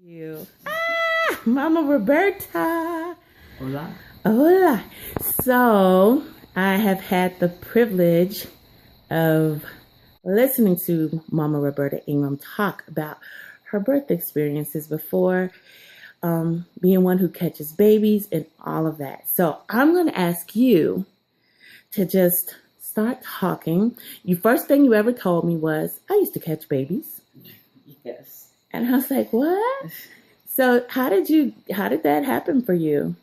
You. Mama Roberta. Hola. Hola. So, I have had the privilege of listening to Mama Roberta Ingram talk about her birth experiences before, being one who catches babies and all of that. So, I'm going to ask you to just start talking. The first thing you ever told me was, I used to catch babies. Yes. And I was like, what? So how did that happen for you?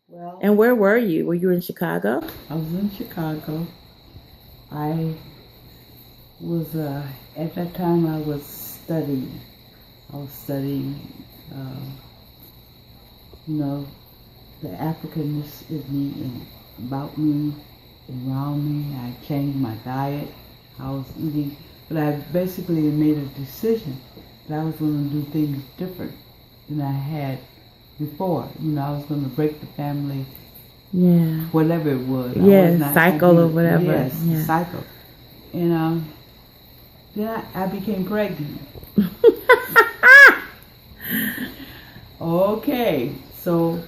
Well, And where were you? Were you in Chicago? I was in Chicago. I was, at that time I was studying. The Africanness in me and about me and around me. I changed my diet. I was eating, but I basically made a decision that I was going to do things different than I had before. I was going to break the family, whatever it was. Cycle or whatever. Yes, cycle. And then I became pregnant. Okay, so,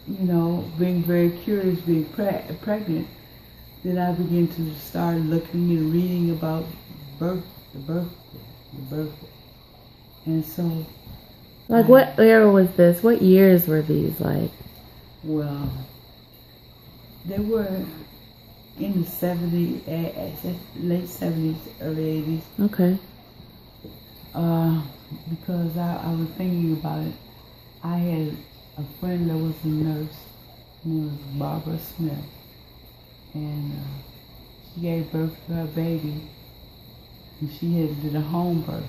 being very curious, being pregnant, then I began to start looking and reading about the birth. And so... Like, what era was this? What years were these, like? Well, they were in the 70s, late 70s, early 80s. Okay. Because I was thinking about it. I had a friend that was a nurse. Her name was Barbara Smith. And she gave birth to her baby. And she had did a home birth.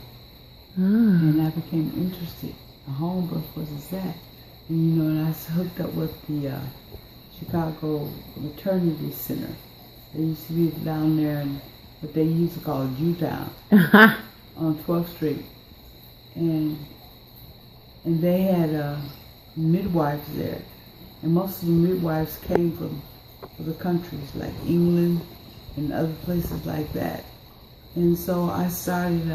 And I became interested. A home birth, what is that? And I was hooked up with the Chicago Maternity Center. They used to be down there in what they used to call Jewtown on 12th Street. And they had midwives there. And most of the midwives came from other countries like England and other places like that. And so I started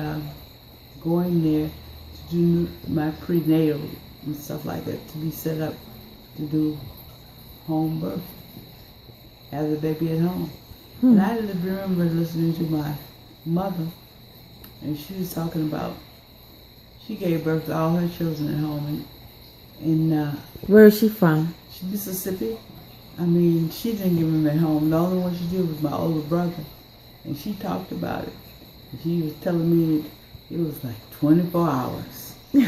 going there to do my prenatal and stuff like that, to be set up to do home birth, have the baby at home. And I remember listening to my mother, and she was talking about, she gave birth to all her children at home. And where is she from? Mississippi. I mean, she didn't give them at home. The only one she did was my older brother, and she talked about it. And she was telling me it was like 24 hours. and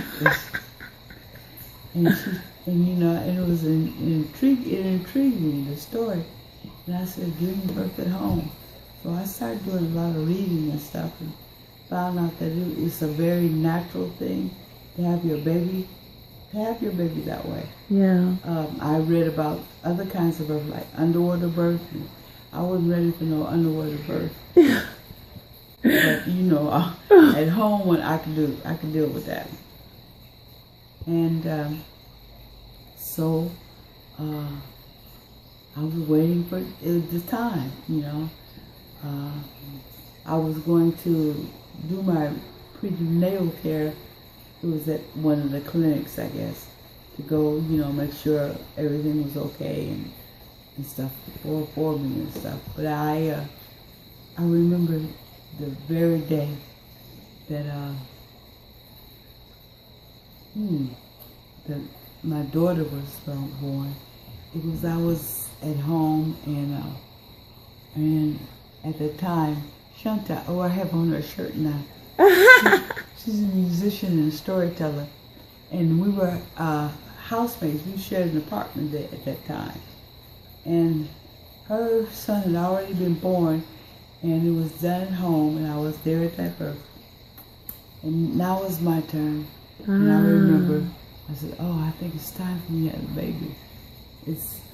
it was it intrigued me, the story. And I said, giving birth at home. So I started doing a lot of reading and stuff, and found out that it's a very natural thing to have your baby that way. Yeah. I read about other kinds of birth, like underwater birth, and I wasn't ready for no underwater birth. But at home, when I could deal with that. And so I was waiting for the time. I was going to do my prenatal care. It was at one of the clinics, I guess, to go, make sure everything was okay and stuff for me and stuff. But I remember the very day that that my daughter was born. I was at home, and at the time, Shanta, I have on her shirt now. She's a musician and a storyteller, and we were housemates. We shared an apartment there at that time, and her son had already been born, and it was done at home, and I was there at that birth. And now it's my turn, and I remember, I said, oh, I think it's time for me to have a baby.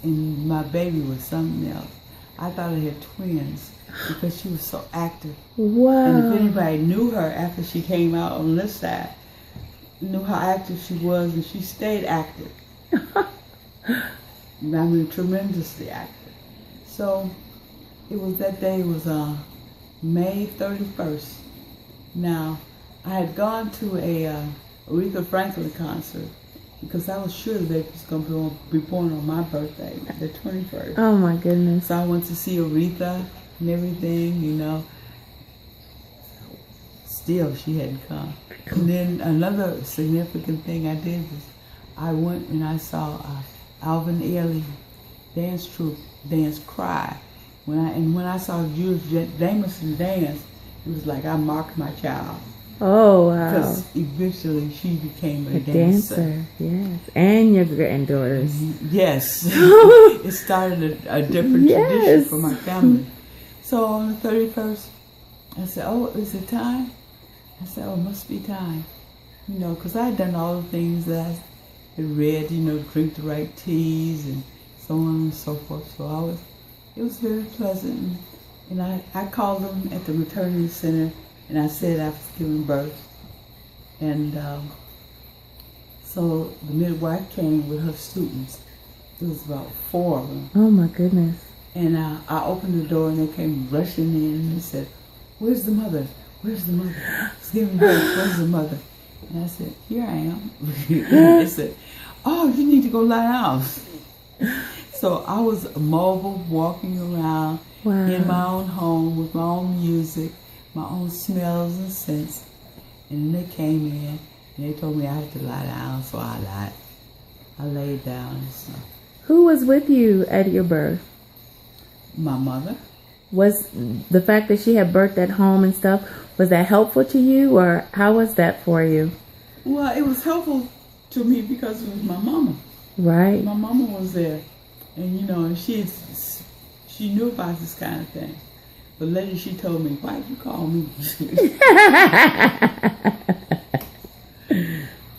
And my baby was something else. I thought I had twins because she was so active. Wow. And if anybody knew her after she came out on this side, knew how active she was, and she stayed active. I mean, tremendously active. So it was that day, it was May 31st. Now, I had gone to a Aretha Franklin concert because I was sure the baby was going to be born on my birthday, the 21st. Oh my goodness. So I went to see Aretha and everything, you know. Still, she hadn't come. And then another significant thing I did was I went and I saw Alvin Ailey dance troupe dance Cry. When I saw Jules Jameson dance, it was like I marked my child. Oh wow! Because eventually she became a dancer. Yes, and your granddaughters. Yes, it started a different tradition for my family. So on the 31st, I said, "Oh, is it time?" I said, "Oh, it must be time." You know, because I had done all the things that I had read. You know, drink the right teas and so on and so forth. So it was very pleasant. And I called them at the maternity center. And I said I was giving birth. And so the midwife came with her students. There was about 4 of them. Oh my goodness. And I opened the door and they came rushing in and they said, "Where's the mother? Where's the mother? It's giving birth. Where's the mother?" And I said, "Here I am." They said, "Oh, you need to go lie down." So I was mobile, walking around in my own home with my own music, my own smells and scents. And then they came in and they told me I had to lie down, so I laid down and stuff. Who was with you at your birth? My mother. Was the fact that she had birthed at home and stuff, was that helpful to you, or how was that for you? Well, it was helpful to me because it was my mama. Right. My mama was there, and you know, she knew about this kind of thing. But later she told me, "Why did you call me?"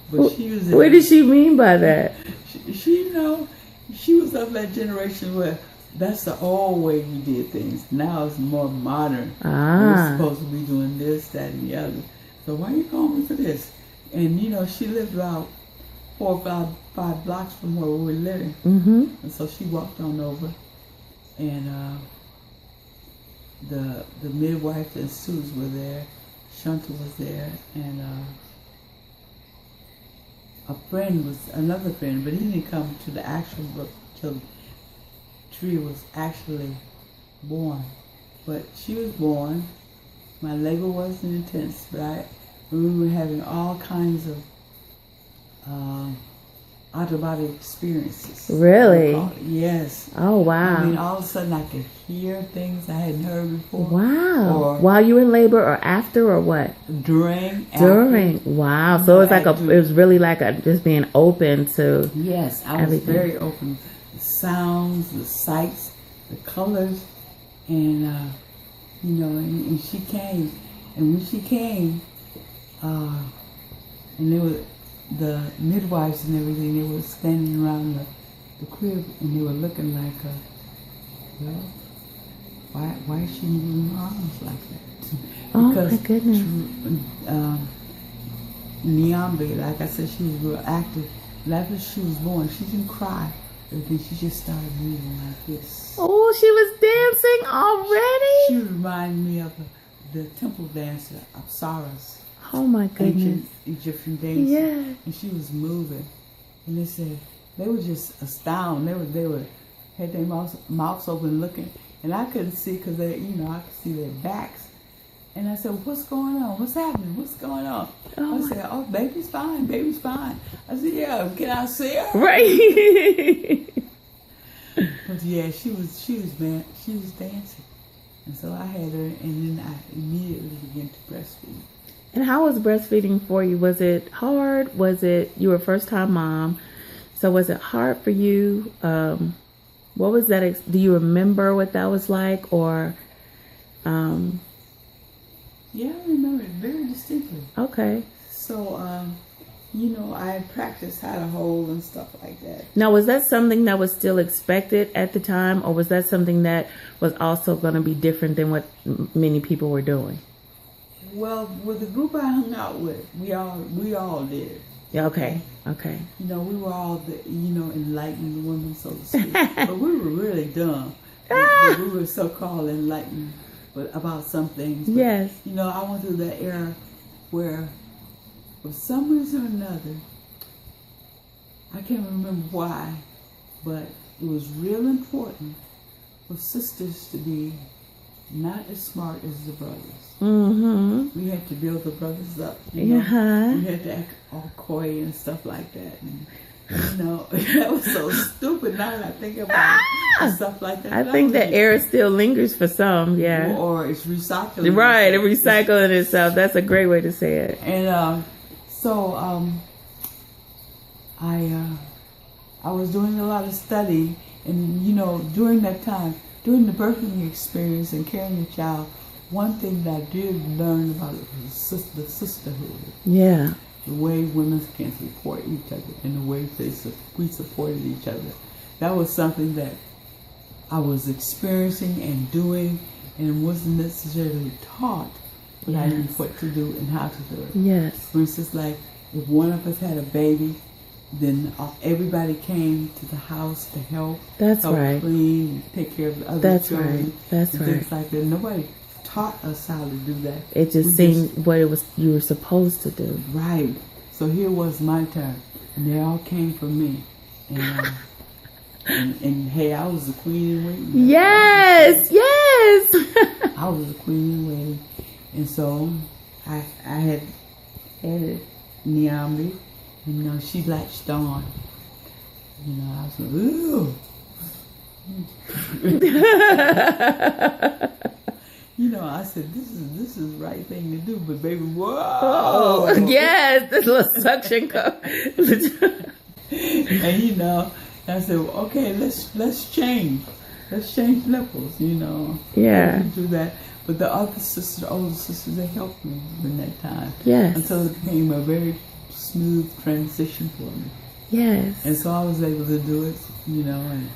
But she was. What did she mean by that? She you know, she was of that generation where that's the old way we did things. Now it's more modern. We're supposed to be doing this, that, and the other. So why you calling me for this? And you know, she lived about 4 or 5 blocks from where we were living. Mm-hmm. And so she walked on over, and the midwife and students were there. Shanta was there, and another friend, but he didn't come to the actual book till Tree was actually born. But she was born. My labor wasn't intense, but we were having all kinds of out-of-body experiences. Really? Yes. Oh, wow. I mean, all of a sudden I could hear things I hadn't heard before. Wow. Or while you were in labor, or after, or what? During. Wow. So it was it was really like just being open to. Yes, I was very open. The sounds, the sights, the colors, and you know, and she came, and when she came, and there were the midwives and everything, they were standing around the crib, and they were looking like, well, why is she moving her arms like that? Oh, because my goodness. Nyambe, like I said, she was real active. After she was born, she didn't cry. Everything, she just started moving like this. Oh, she was dancing already? She reminded me of the temple dancer, Apsaras. Oh my goodness. Ancient Egyptian dancer. Yeah. And she was moving. And they said, they were just astounded. They were had their mouths open looking. And I couldn't see because I could see their backs. And I said, "What's going on? What's happening? What's going on?" I said, "Oh, baby's fine. Baby's fine." I said, "Yeah, can I see her?" Right. But yeah, she was dancing. And so I had her, and then I immediately began to breastfeed. And how was breastfeeding for you? Was it hard? Was it, you were a first time mom, so was it hard for you? What was that? Do you remember what that was like, or? Yeah, I remember it very distinctly. Okay. So, I had practiced how to hold and stuff like that. Now, was that something that was still expected at the time, or was that something that was also going to be different than what many people were doing? Well, with the group I hung out with, we all did. Yeah. Okay. Okay. We were all the, enlightened women, so to speak. But we were really dumb. But we were so-called enlightened, but about some things. But, yes. I went through that era where for some reason or another, I can't remember why, but it was real important for sisters to be not as smart as the brothers. Mm-hmm. We had to build the brothers up, you know. Uh-huh. We had to act all coy and stuff like that. And, you know, that was so stupid now that I think about it. And stuff like that. I think that era still lingers for some, yeah. Or it's recycling. Right, it recycling itself. That's a great way to say it. And so I was doing a lot of study, and you know, during that time, during the birthing experience and carrying a child, one thing that I did learn about it was the sisterhood. Yeah. The way women can support each other and the way we supported each other. That was something that I was experiencing and doing, and wasn't necessarily taught, but I knew what to do and how to do it. Yes. For instance, like if one of us had a baby, then everybody came to the house to help. That's help right. Clean, take care of the other That's children. right. That's and right. Things like that. Nobody taught us how to do that. It just seemed what it was you were supposed to do. Right. So here was my turn, and they all came for me, and and hey, I was the queen in waiting. Yes, yes. I was the queen in waiting, and so I had Nyambi, and you know, she latched on. You know, I was like, ooh. You know, I said, this is the right thing to do, but baby, whoa! Oh, yes, this little suction cup. And you know, I said, well, okay, let's change nipples. You know, Yeah. do that. But the other sisters, the older sisters, they helped me in that time. Yes. Until it became a very smooth transition for me. Yes. And so I was able to do it. You know, and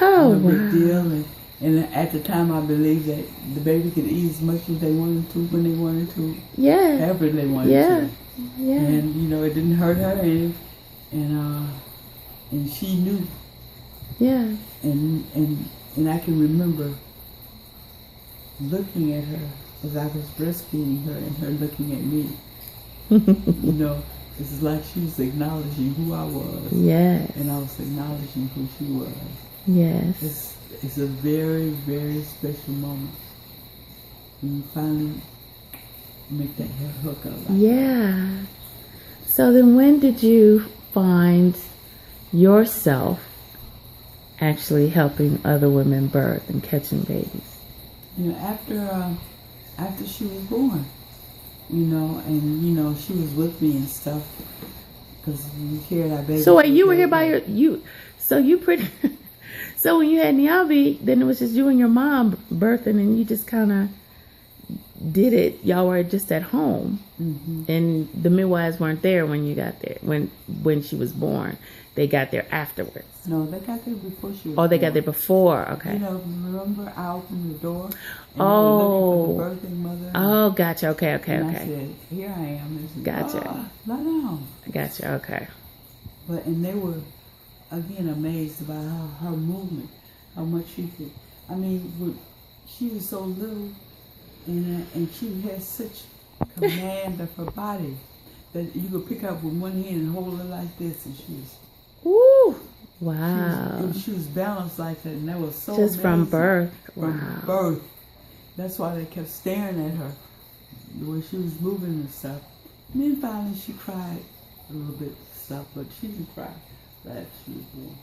Oh, no big wow. deal. And at the time, I believed that the baby could eat as much as they wanted to, when they wanted to, Yeah. however they wanted Yeah. to. Yeah. And you know, it didn't hurt her any, and she knew. Yeah. And I can remember looking at her as I was breastfeeding her, and her looking at me. You know, it's like she was acknowledging who I was. Yes. And I was acknowledging who she was. Yes. It's a very, very special moment when you finally make that hook up. Yeah. So then when did you find yourself actually helping other women birth and catching babies? You know, after she was born, you know, and you know, she was with me and stuff, because we carried our baby. So wait, you were here by so when you had Niabi, then it was just you and your mom birthing, and you just kind of did it. Y'all were just at home, and the midwives weren't there when you got there. When she was born, they got there afterwards. No, they got there before she was Oh, they born. got there before. Okay. You know, remember I opened the door and Oh. they were looking for the birthing mother. Oh, gotcha. Okay. And I Okay. said, here I am. And said, Gotcha. Lie down. Gotcha. Okay. And they were, again, amazed about her movement, how much she could. I mean, she was so little, and she had such command of her body that you could pick up with one hand and hold her like this, and she was. Woo! Wow. She was balanced like that, and that was so Just from amazing. birth. From Wow. birth. That's why they kept staring at her, the way she was moving and stuff. And then finally she cried a little bit stuff, but she didn't cry after she was born.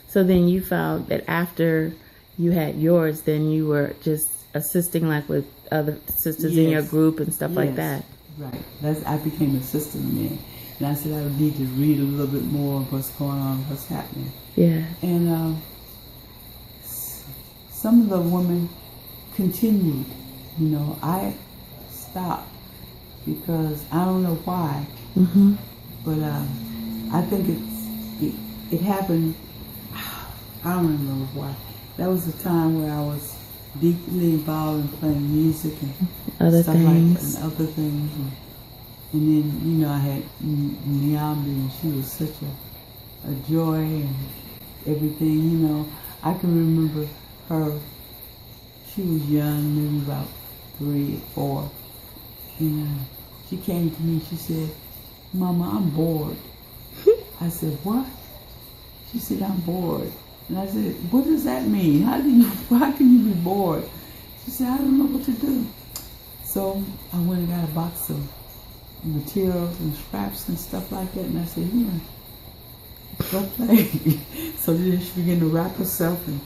So then you found that after you had yours, then you were just assisting like with other sisters in your Yes. group and stuff like that. Right. I became an assistant then. And I said I would need to read a little bit more of what's going on, what's happening. Yeah. And some of the women continued. You know, I stopped because I don't know why, but I think it happened. I don't remember why. That was a time where I was deeply involved in playing music and Other stuff things. like that, and other things. And then, you know, I had Nyambi, and she was such a joy and everything, you know. I can remember her, she was young, maybe about 3 or 4. And she came to me. She said, "Mama, I'm bored." I said, "What?" She said, "I'm bored." And I said, "What does that mean? How can you be bored?" She said, "I don't know what to do." So I went and got a box of materials and scraps and stuff like that. And I said, "Here, go play." So then she began to wrap herself and,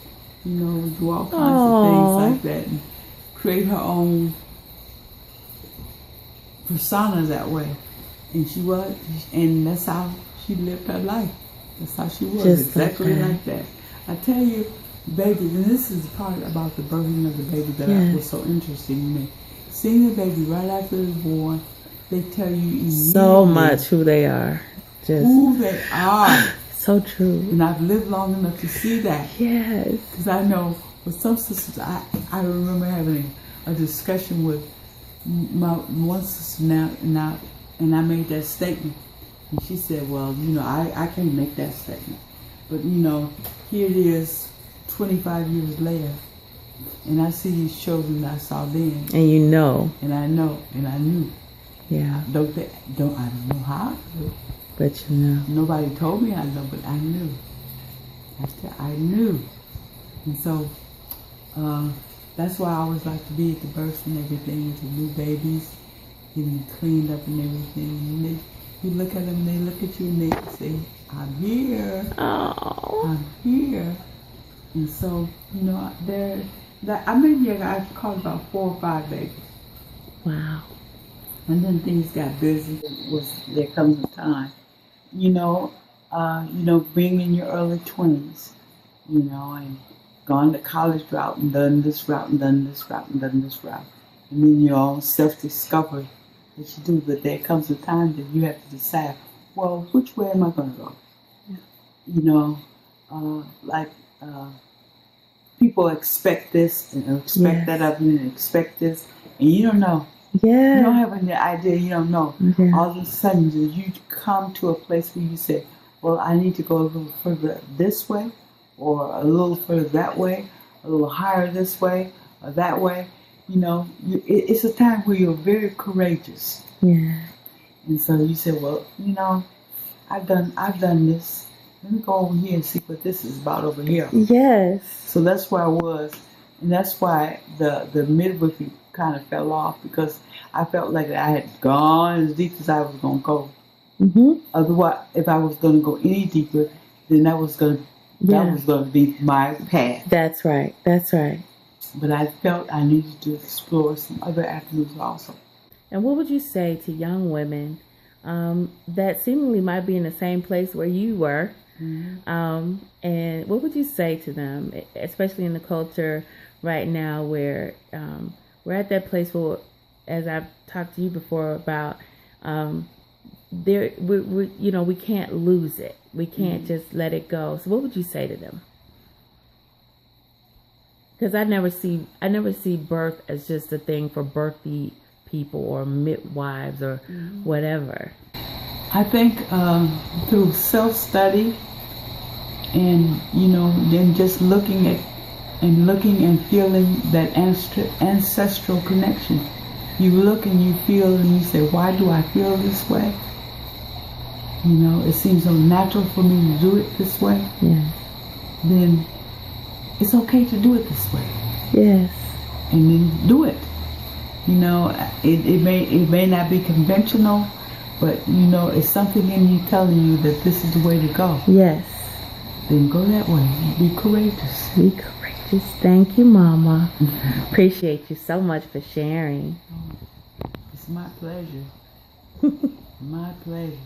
do all kinds of things like that and create her own persona that way. And that's how she lived her life. That's how she was, just exactly like that. I tell you, baby, and this is the part about the birthing of the baby that was so interesting to me. Seeing the baby right after they're born, they tell you immediately so much who they are. Who they are. So true. And I've lived long enough to see that. Yes. Because I know with some sisters, I remember having a discussion with my one sister now, and I made that statement. And she said, "Well, I can't make that statement. But, here it is 25 years later, and I see these children that I saw then." And you know. And I know, and I knew. Yeah. I don't know how. But you know. Nobody told me I know, but I knew. I knew. And so, that's why I always like to be at the births and everything, with the new babies, getting cleaned up and everything. And you look at them, and they look at you, and they say, "I'm here. Oh. I'm here." And so, I caught about 4 or 5 babies. Wow. And then things got busy. There comes a time, being in your early 20s, and gone the college route and done this route and done this route and done this route. And then your own self-discovery that you do. But there comes a time that you have to decide, well, which way am I going to go? Yeah. People expect this and expect that of you and expect this, and you don't know. Yeah. You don't have any idea. You don't know. Yeah. All of a sudden, you come to a place where you say, well, I need to go a little further this way, or a little further that way, a little higher this way, or that way. It's a time where you're very courageous. Yeah. And so you say, well, I've done this. Let me go over here and see what this is about over here. Yes. So that's where I was. And that's why the midwifery kind of fell off, because I felt like I had gone as deep as I was going to go. Mm-hmm. Otherwise, if I was going to go any deeper, then that was going to be my path. That's right. That's right. But I felt I needed to explore some other avenues also. And what would you say to young women that seemingly might be in the same place where you were? Mm-hmm. And what would you say to them, especially in the culture right now where we're at that place where, as I've talked to you before about, we can't lose it. We can't just let it go. So what would you say to them? Because I never see birth as just a thing for birthy people or midwives or whatever. I think through self-study and then just looking and feeling that ancestral connection. You look and you feel and you say, why do I feel this way? It seems so natural for me to do it this way. Yeah. Then it's okay to do it this way. Yes. And then do it. It may not be conventional, but it's something in you telling you that this is the way to go. Yes. Then go that way. Be courageous. Be courageous. Thank you, Mama. Appreciate you so much for sharing. It's my pleasure. My pleasure.